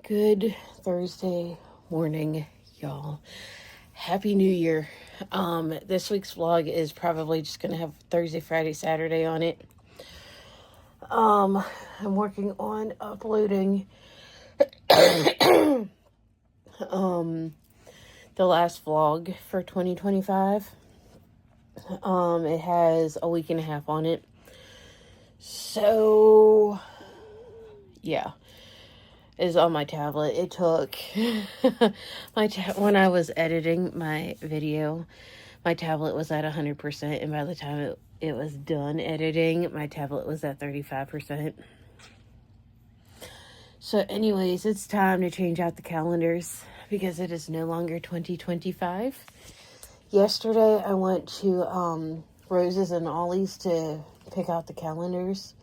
Good Thursday morning, y'all. Happy New Year. This week's vlog is probably just gonna have Thursday, Friday, Saturday on it. I'm working on uploading the last vlog for 2025. It has a week and a half on it. So yeah. Is on my tablet. It took when I was editing my video, my tablet was at 100%, and by the time it was done editing, my tablet was at 35%. So anyways, it's time to change out the calendars because it is no longer 2025. Yesterday I went to Roses and Ollie's to pick out the calendars.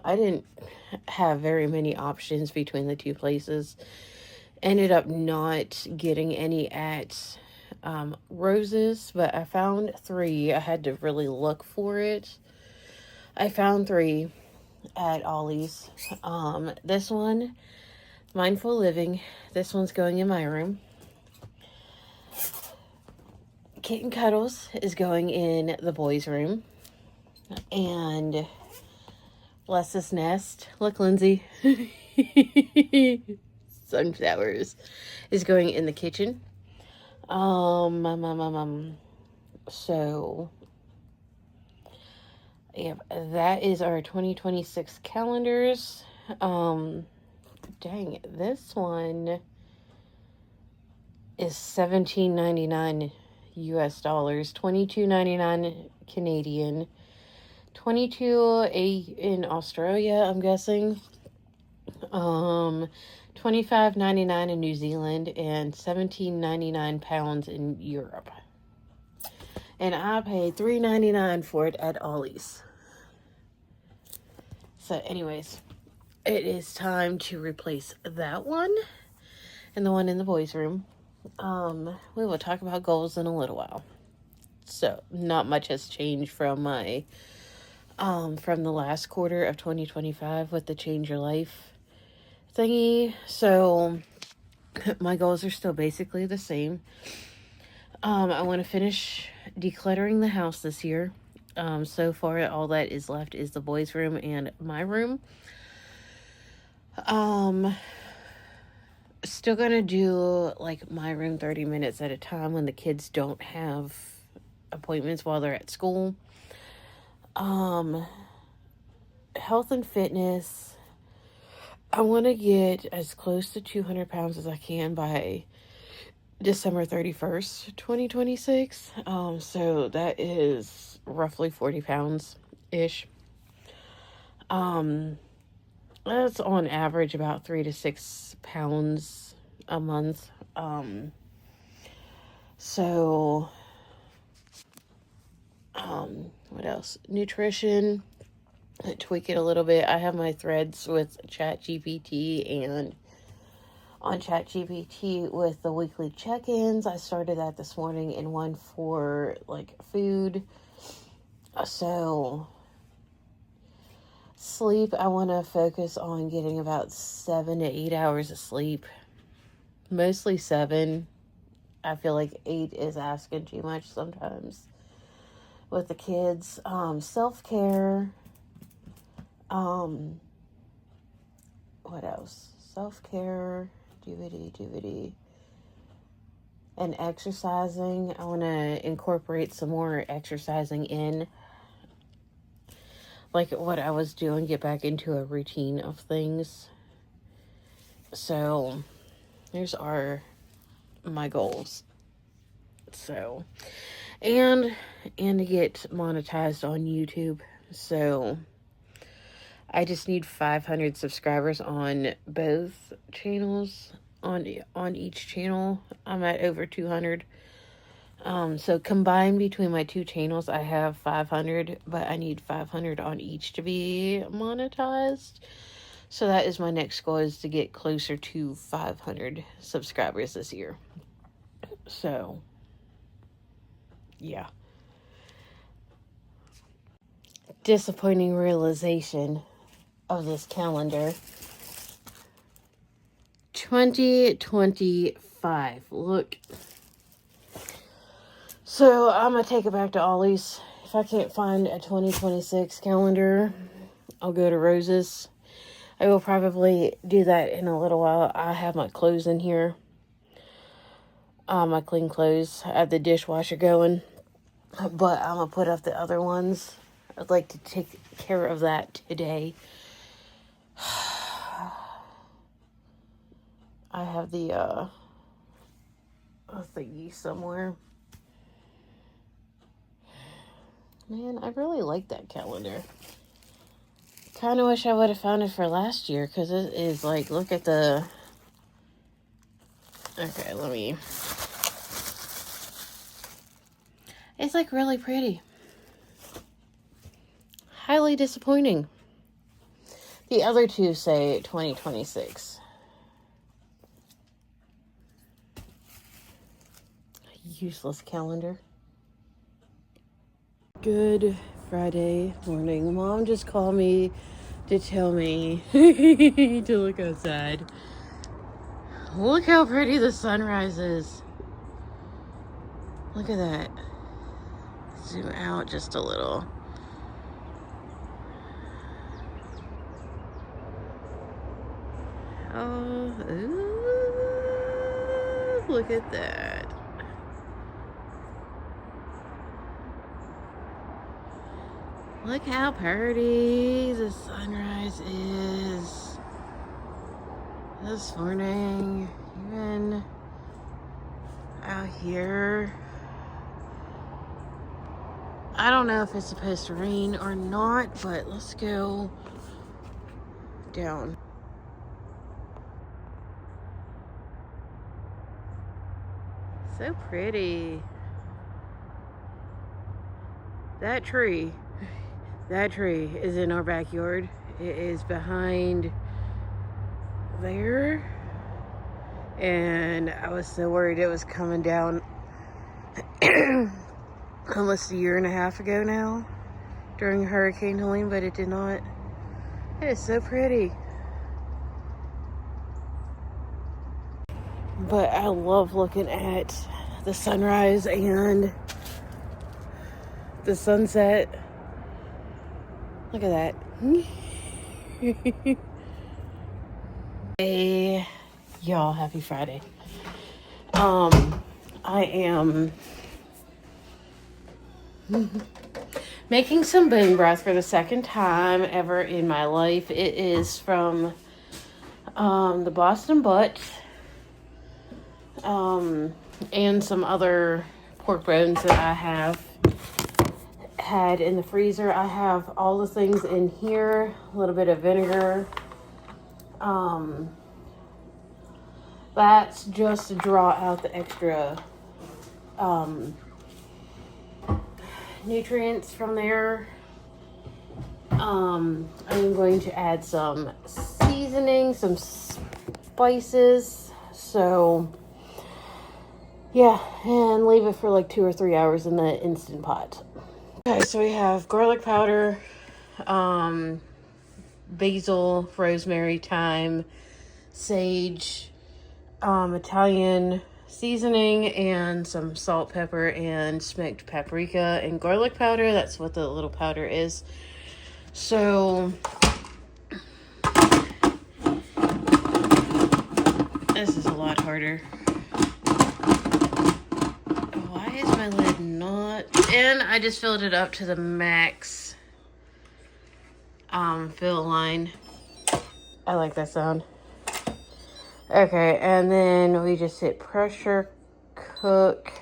I didn't have very many options between the two places. Ended up not getting any at Roses, but I found 3. I had to really look for it. I found 3 at Ollie's. This one, Mindful Living. This one's going in my room. Kitten Cuddles is going in the boys' room. And Bless This Nest. Look, Lindsay. Sunflowers is going in the kitchen. So, yeah, that is our 2026 calendars. Dang, this one is $17.99 US dollars, $22.99 Canadian. 22 in Australia, I'm guessing. $25.99 in New Zealand and £17.99 in Europe. And I paid $3.99 for it at Ollie's. So anyways, it is time to replace that one and the one in the boys' room. We will talk about goals in a little while. So not much has changed from my from the last quarter of 2025 with the Change Your Life thingy. So my goals are still basically the same. I want to finish decluttering the house this year. So far all that is left is the boys' room and my room. Still gonna do like my room 30 minutes at a time when the kids don't have appointments while they're at school. Health and fitness. I want to get as close to 200 pounds as I can by December 31st, 2026. So that is roughly 40 pounds-ish. That's on average about 3 to 6 pounds a month. What else? Nutrition. Tweak it a little bit. I have my threads with ChatGPT, and on ChatGPT with the weekly check-ins. I started that this morning, and one for like food. So sleep, I want to focus on getting about 7 to 8 hours of sleep. Mostly 7. I feel like 8 is asking too much sometimes with the kids. Self-care. What else? Self-care, DVD, and exercising. I want to incorporate some more exercising in, like what I was doing, get back into a routine of things. So here's my goals. So, and to get monetized on YouTube. So I just need 500 subscribers on both channels. On each channel, I'm at over 200. So combined between my 2 channels, I have 500, but I need 500 on each to be monetized. So that is my next goal, is to get closer to 500 subscribers this year. So, yeah. Disappointing realization. of this calendar. 2025. Look. So I'm going to take it back to Ollie's. If I can't find a 2026 calendar, I'll go to Rose's. I will probably do that in a little while. I have my clothes in here. My clean clothes. I have the dishwasher going. But I'm going to put up the other ones. I'd like to take care of that today. I have the thingy somewhere. Man, I really like that calendar. Kind of wish I would have found it for last year, because it is like, look at the... Okay, let me... It's like really pretty. Highly disappointing. The other two say 2026. Useless calendar. Good Friday morning. Mom just called me to tell me to look outside. Look how pretty the sunrise is. Look at that. Zoom out just a little. Oh, ooh, look at that. Look how pretty the sunrise is this morning, even out here. I don't know if it's supposed to rain or not, but let's go down. So pretty. That tree is in our backyard. It is behind there. And I was so worried it was coming down almost a year and a half ago now during Hurricane Helene, but it did not. It is so pretty. But I love looking at the sunrise and the sunset. Look at that. Hey, y'all, happy Friday. I am making some bone broth for the second time ever in my life. It is from the Boston Butt and some other pork bones that I have had in the freezer. I have all the things in here, a little bit of vinegar. That's just to draw out the extra nutrients from there. I'm going to add some seasoning, some spices. So yeah, and leave it for like 2 or 3 hours in the Instant Pot. Okay, so we have garlic powder, basil, rosemary, thyme, sage, Italian seasoning, and some salt, pepper, and smoked paprika and garlic powder. That's what the little powder is. So this is a lot harder. Why is my lid not? And I just filled it up to the max fill line. I like that sound. Okay, and then we just hit pressure cook.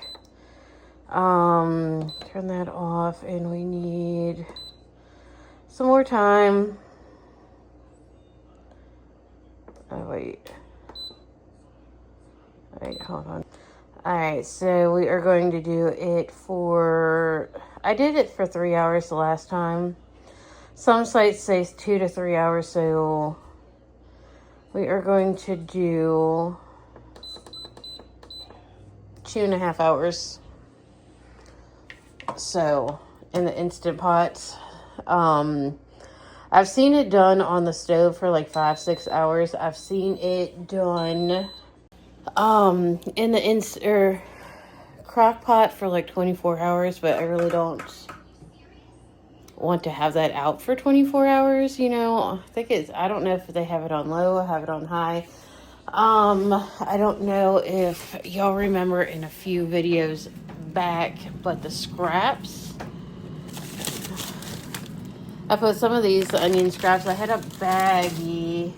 Turn that off, and we need some more time. Oh, wait, hold on. Alright, so we are going to do it for... I did it for 3 hours the last time. Some sites say 2 to 3 hours, so we are going to do 2.5 hours. So, in the Instant Pot. I've seen it done on the stove for like 5-6 hours. I've seen it done in the crock pot for like 24 hours, but I really don't want to have that out for 24 hours, you know. I don't know if they have it on low, have it on high. I don't know if y'all remember in a few videos back, but the scraps, I put some of these onion scraps. I had a baggie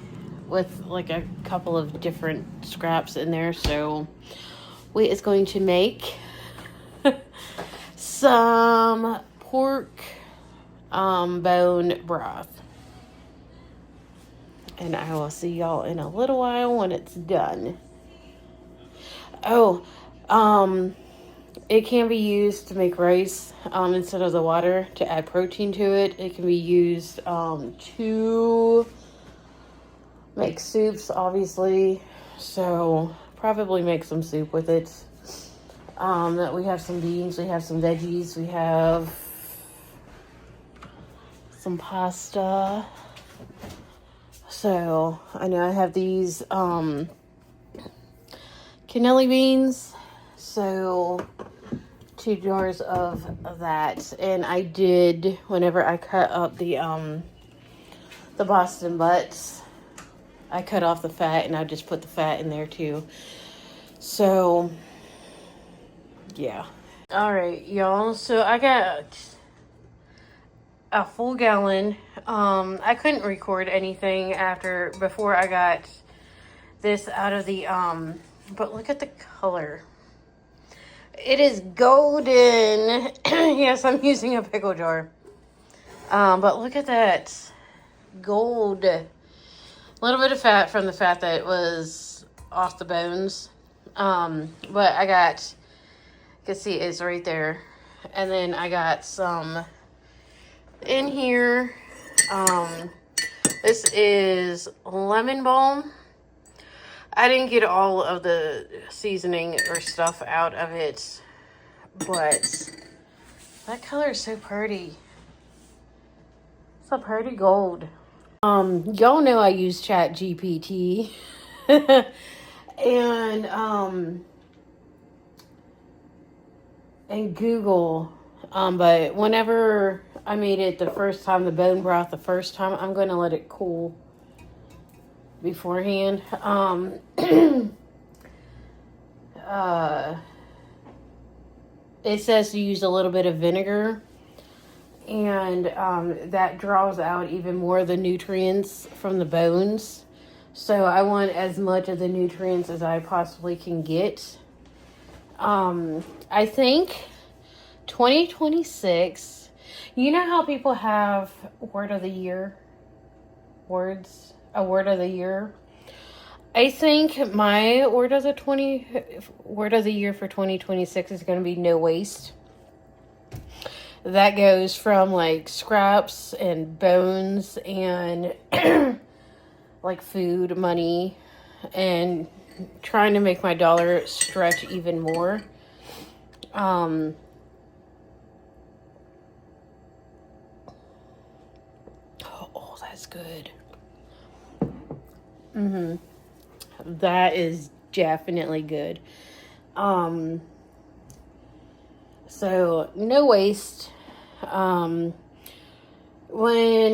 with like a couple of different scraps in there, so we is going to make some pork bone broth. And I will see y'all in a little while when it's done. Oh, it can be used to make rice instead of the water to add protein to it. It can be used to make soups, obviously. So probably make some soup with it. We have some beans, we have some veggies, we have some pasta. So I know I have these cannelli beans. So 2 jars of that. And I did, whenever I cut up the Boston butts, I cut off the fat and I just put the fat in there too. So yeah. All right, y'all. So I got a full gallon. I couldn't record anything before I got this out of the but look at the color. It is golden. Yes, I'm using a pickle jar. But look at that gold. A little bit of fat from the fat that was off the bones. But I got, you can see it's right there. And then I got some in here. This is lemon balm. I didn't get all of the seasoning or stuff out of it, but that color is so pretty. It's a pretty gold. Y'all know I use ChatGPT and Google. But whenever I made it the first time, the bone broth, I'm going to let it cool beforehand. It says to use a little bit of vinegar, and that draws out even more of the nutrients from the bones. So I want as much of the nutrients as I possibly can get. I think 2026, you know how people have word of the year? A word of the year. I think my word of the year for 2026 is going to be no waste. That goes from like scraps and bones and like food, money, and trying to make my dollar stretch even more. Oh, that's good. That is definitely good. So no waste. When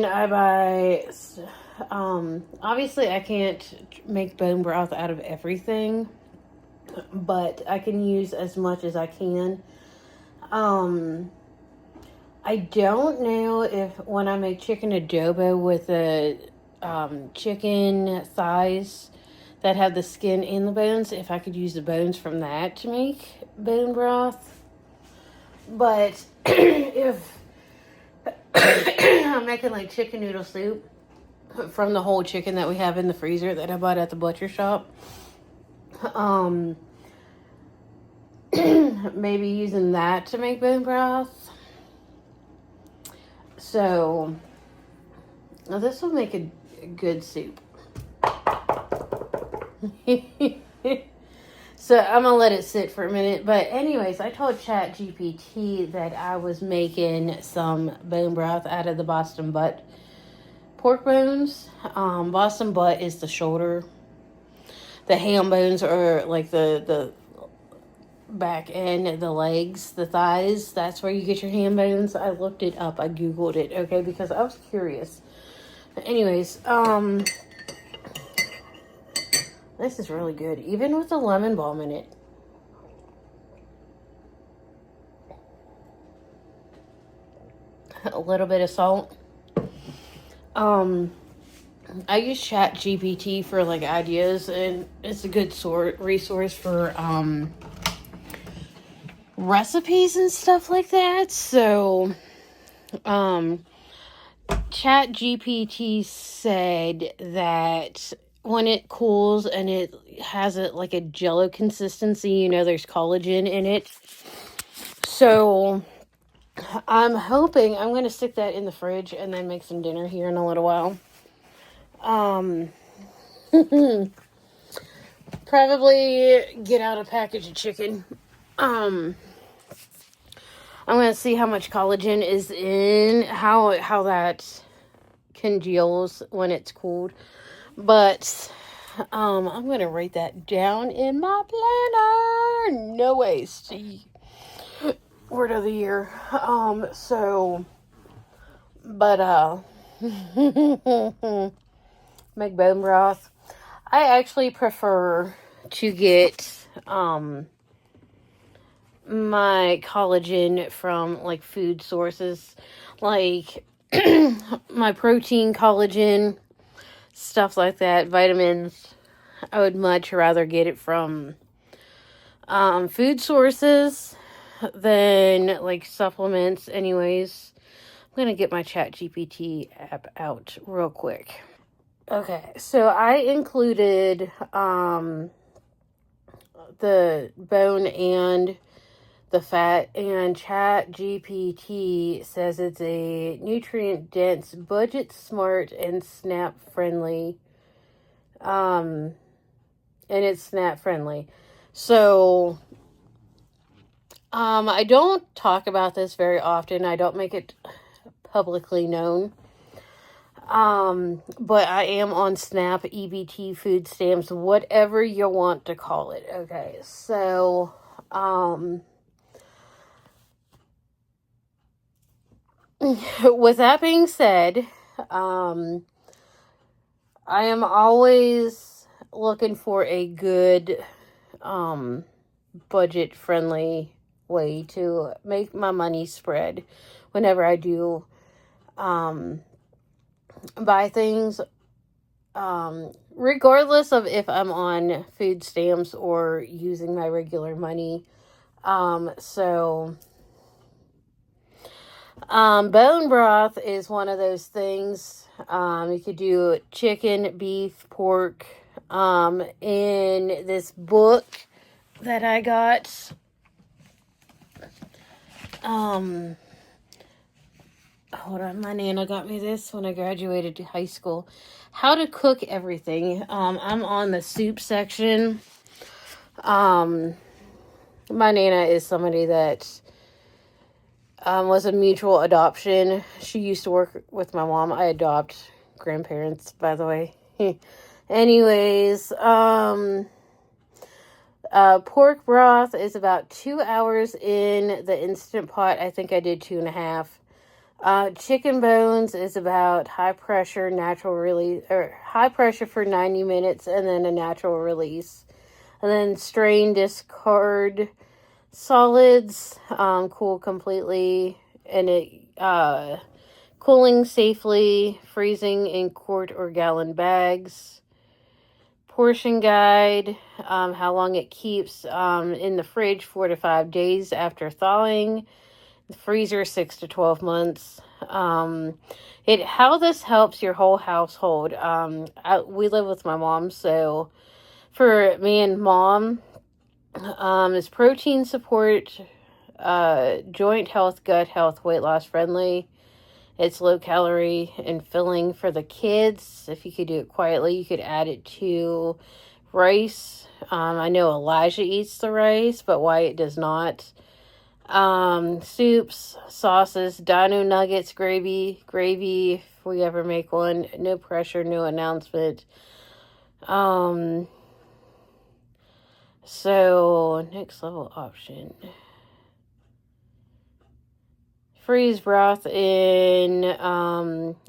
I buy, obviously I can't make bone broth out of everything, but I can use as much as I can. I don't know if when I make chicken adobo with the chicken thighs that have the skin in the bones, if I could use the bones from that to make bone broth. But if I'm making like chicken noodle soup from the whole chicken that we have in the freezer that I bought at the butcher shop, maybe using that to make bone broth. So now this will make a good soup. So I'm gonna let it sit for a minute. But anyways, I told ChatGPT that I was making some bone broth out of the Boston butt pork bones. Boston butt is the shoulder. The ham bones are like the back end, the legs, the thighs. That's where you get your ham bones. I looked it up. I googled it. Okay, because I was curious. Anyways, this is really good, even with the lemon balm in it. A little bit of salt. I use Chat GPT for like ideas, and it's a good resource for recipes and stuff like that. So, Chat GPT said that when it cools and it has it like a jello consistency, you know, there's collagen in it. So I'm hoping I'm going to stick that in the fridge and then make some dinner here in a little while. Probably get out a package of chicken. I'm going to see how much collagen is in, how that congeals when it's cooled. But I'm going to write that down in my planner. No waste. Word of the year. Make bone broth. I actually prefer to get my collagen from like food sources, like my protein, collagen, stuff like that, vitamins. I would much rather get it from food sources than like supplements. Anyways, I'm gonna get my Chat GPT app out real quick. Okay, so I included the bone and the fat, and Chat GPT says it's a nutrient dense, budget smart, and snap friendly. And it's snap friendly. So I don't talk about this very often. I don't make it publicly known. But I am on SNAP, EBT, food stamps, whatever you want to call it. Okay, so, with that being said, I am always looking for a good, budget-friendly way to make my money spread whenever I do, buy things, regardless of if I'm on food stamps or using my regular money. Bone broth is one of those things. You could do chicken, beef, pork. In this book that I got, hold on, my Nana got me this when I graduated to high school. How to Cook Everything. I'm on the soup section. My Nana is somebody that was a mutual adoption. She used to work with my mom. I adopt grandparents, by the way. Anyways, pork broth is about 2 hours in the Instant Pot. I think I did 2.5. Chicken bones is about high pressure, natural release, or high pressure for 90 minutes and then a natural release. And then strain, discard solids, cool completely, and it, cooling safely, freezing in quart or gallon bags. Portion guide, how long it keeps in the fridge, 4 to 5 days after thawing. The freezer, 6 to 12 months. How this helps your whole household. We live with my mom, so for me and mom, is protein support, joint health, gut health, weight loss friendly. It's low calorie and filling for the kids. If you could do it quietly, you could add it to rice. I know Elijah eats the rice, but Wyatt does not. Soups, sauces, dino nuggets, gravy, if we ever make one. No pressure, no announcement. So, next level option. Freeze broth in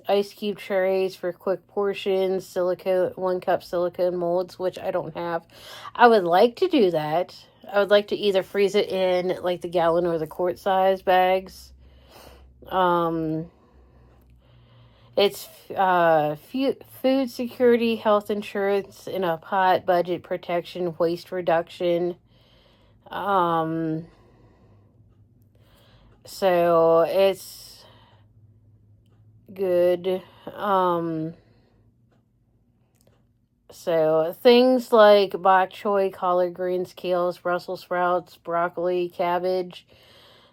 ice cube trays for quick portions, silicone 1 cup silicone molds, which I don't have. I would like to do that. I would like to either freeze it in like the gallon or the quart size bags. It's food security, health insurance in a pot, budget protection, waste reduction. So it's good. So things like bok choy, collard greens, kales, Brussels sprouts, broccoli, cabbage.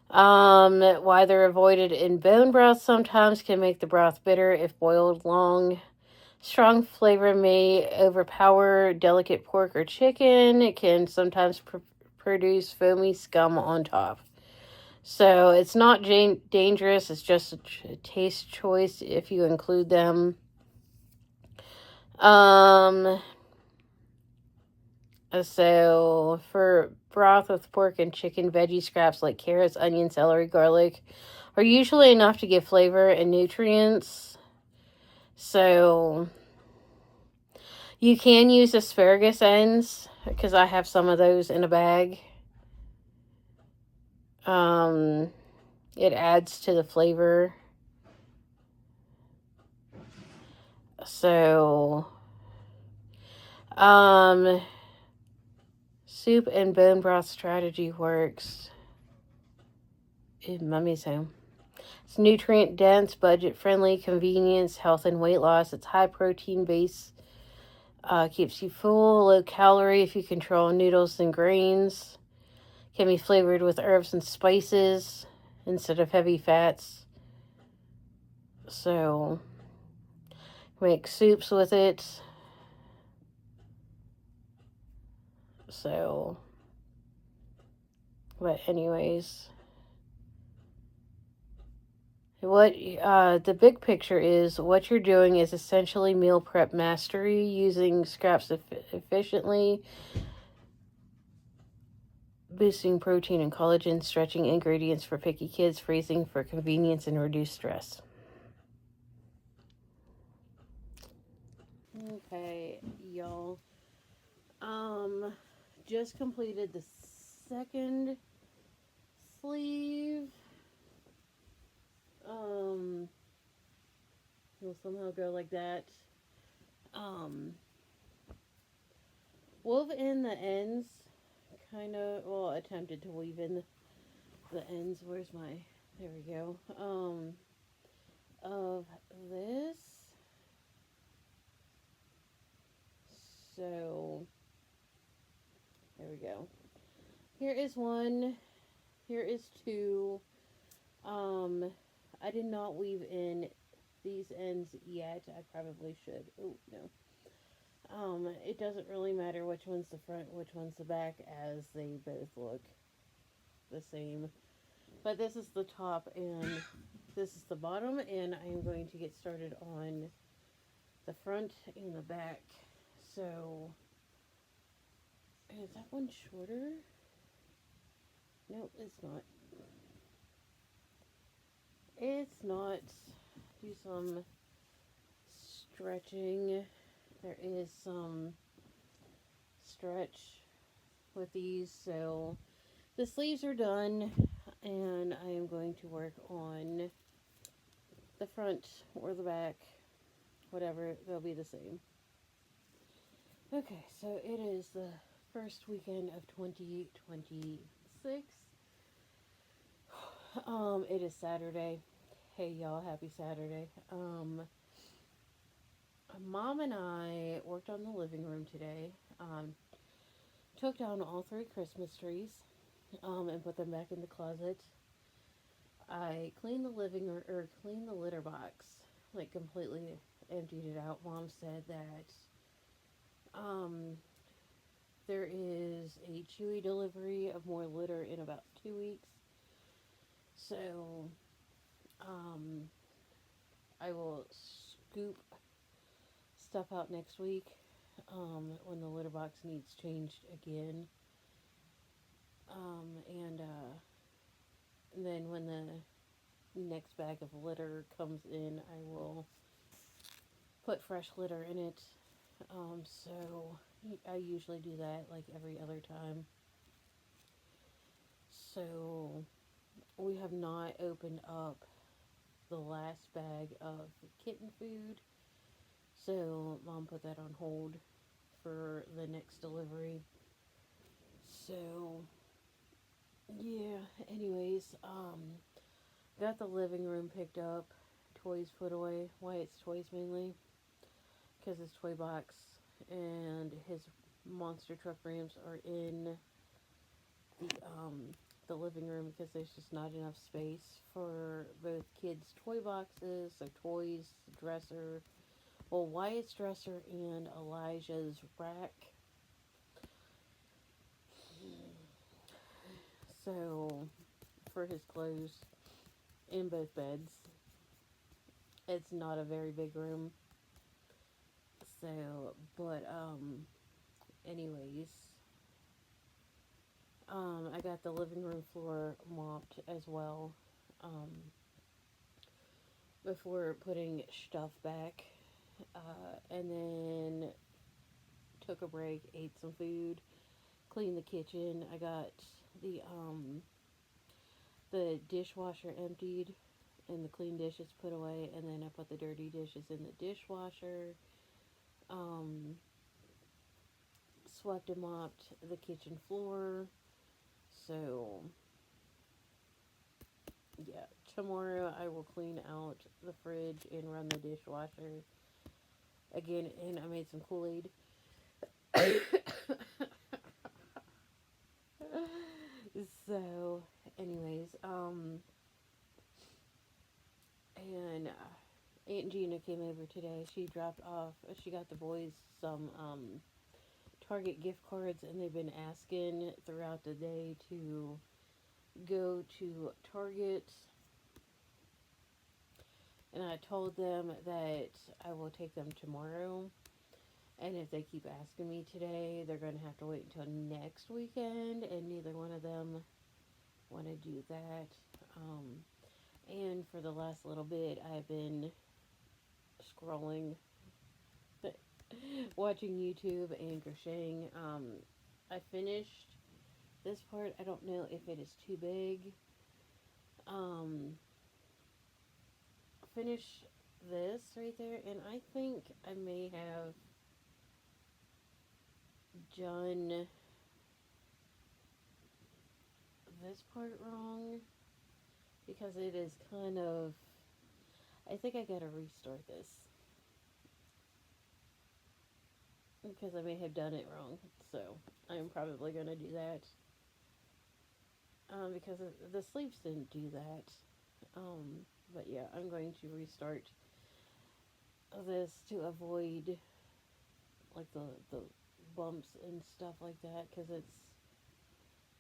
Why they're avoided in bone broth sometimes can make the broth bitter if boiled long. Strong flavor may overpower delicate pork or chicken. It can sometimes produce foamy scum on top. So it's not dangerous. It's just a taste choice if you include them. So for broth with pork and chicken, veggie scraps like carrots, onion, celery, garlic are usually enough to give flavor and nutrients. So you can use asparagus ends because I have some of those in a bag. It adds to the flavor. So, soup and bone broth strategy works in Mummy's home. It's nutrient dense, budget friendly, convenience, health and weight loss. It's high protein base, keeps you full, low calorie if you control noodles and grains. Can be flavored with herbs and spices instead of heavy fats. So, make soups with it. So, but anyways, what the big picture is, what you're doing is essentially meal prep mastery, using scraps efficiently, boosting protein and collagen, stretching ingredients for picky kids, freezing for convenience and reduced stress. Okay, y'all. Just completed the second sleeve. Will somehow go like that. Wove in the ends, kind of, well, attempted to weave in the ends. Where's my, there we go. Of this. So, there we go. Here is one. Here is two. I did not weave in these ends yet. I probably should. Oh, no. It doesn't really matter which one's the front, which one's the back, as they both look the same. But this is the top and this is the bottom, and I am going to get started on the front and the back. So, is that one shorter? No, it's not. It's not. Do some stretching. There is some stretch with these. So the sleeves are done, and I am going to work on the front or the back, whatever, they'll be the same. Okay, so it is the first weekend of 2026. It is Saturday. Hey y'all, happy Saturday. Mom and I worked on the living room today. Took down all 3 Christmas trees, and put them back in the closet. I cleaned the living room, or cleaned the litter box, like completely emptied it out. Mom said that, there is a Chewy delivery of more litter in about 2 weeks. So, I will scoop stuff out next week, when the litter box needs changed again. And then when the next bag of litter comes in, I will put fresh litter in it. So I usually do that like every other time. So we have not opened up the last bag of kitten food. So Mom put that on hold for the next delivery. So yeah, anyways, got the living room picked up, toys put away. Wyatt's toys mainly, because his toy box and his monster truck ramps are in the living room because there's just not enough space for both kids' toy boxes, their toys, dresser, well, Wyatt's dresser and Elijah's rack. So for his clothes in both beds, it's not a very big room. So, but anyways, I got the living room floor mopped as well. Um, before putting stuff back, and then took a break, ate some food, cleaned the kitchen. I got the dishwasher emptied and the clean dishes put away, and then I put the dirty dishes in the dishwasher. Um, Swept and mopped the kitchen floor. So yeah, tomorrow I will clean out the fridge and run the dishwasher again, and I made some Kool-Aid. So, anyways, and Aunt Gina came over today. She dropped off, she got the boys some, Target gift cards, and they've been asking throughout the day to go to Target. And I told them that I will take them tomorrow. And if they keep asking me today, they're going to have to wait until next weekend. And neither one of them want to do that. And for the last little bit, I've been scrolling, watching YouTube and crocheting. I finished this part. I don't know if it is too big. Finish this right there, and I think I may have done this part wrong because it is kind of, I think I gotta restart this because I may have done it wrong, so I'm probably gonna do that, because the sleeves didn't do that. But yeah, I'm going to restart this to avoid like the bumps and stuff like that, because it's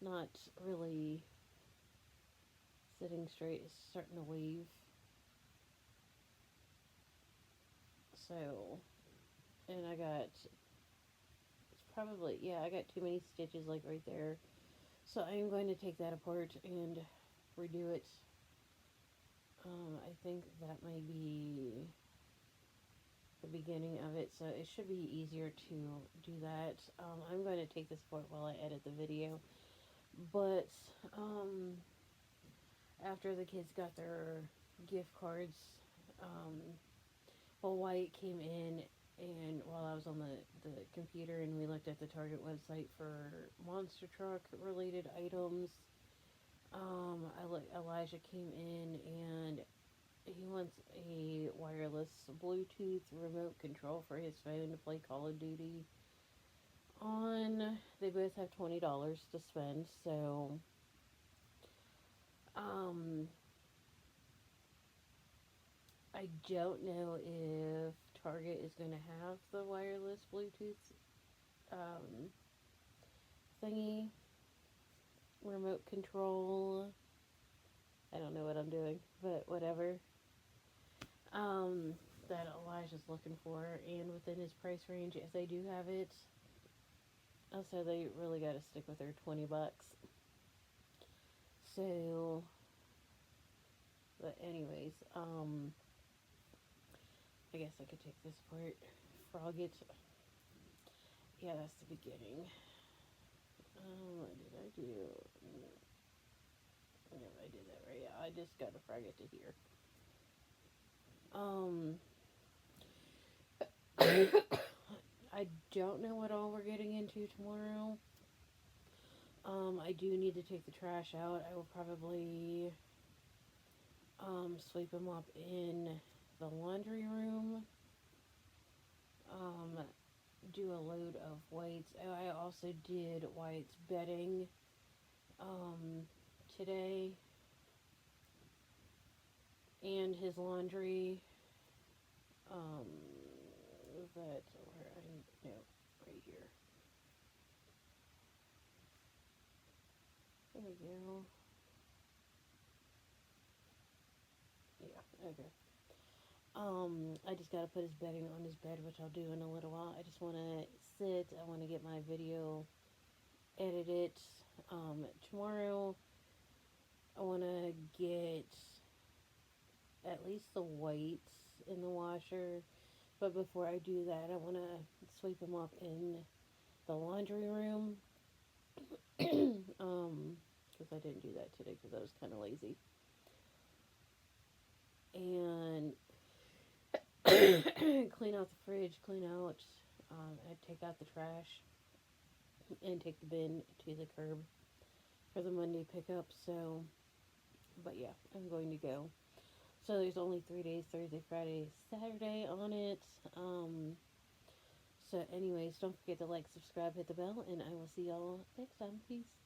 not really sitting straight. It's starting to wave. So, and I got, it's probably, yeah, I got too many stitches like right there. So I am going to take that apart and redo it. I think that may be the beginning of it, so it should be easier to do that. I'm going to take this apart while I edit the video. But, after the kids got their gift cards, um, well, White came in, and while I was on the computer, and we looked at the Target website for monster truck related items, Elijah came in, and he wants a wireless Bluetooth remote control for his phone to play Call of Duty on. They both have $20 to spend, so um I don't know if Target is going to have the wireless Bluetooth um, thingy remote control. I don't know what I'm doing, but whatever. That Elijah's looking for, and within his price range, if they do have it, also they really got to stick with their $20. So, but anyways, I guess I could take this part. Frog it. Yeah, that's the beginning. What did I do? Yeah, I did that right. Yeah, I just got to frog it to here. I don't know what all we're getting into tomorrow. I do need to take the trash out. I will probably sweep them up in the laundry room. Do a load of White's. Oh, I also did White's bedding today, and his laundry. That's where I no right here. There we go. Yeah, okay. I just gotta put his bedding on his bed, which I'll do in a little while. I just wanna sit. I wanna get my video edited. Tomorrow I wanna get at least the whites in the washer. But before I do that, I wanna sweep them up in the laundry room. Because I didn't do that today because I was kind of lazy. And clean out the fridge, clean out, I take out the trash and take the bin to the curb for the Monday pickup. So, but yeah, I'm going to go. So there's only 3 days, Thursday, Friday, Saturday on it. So anyways, don't forget to like, subscribe, hit the bell, and I will see y'all next time. Peace.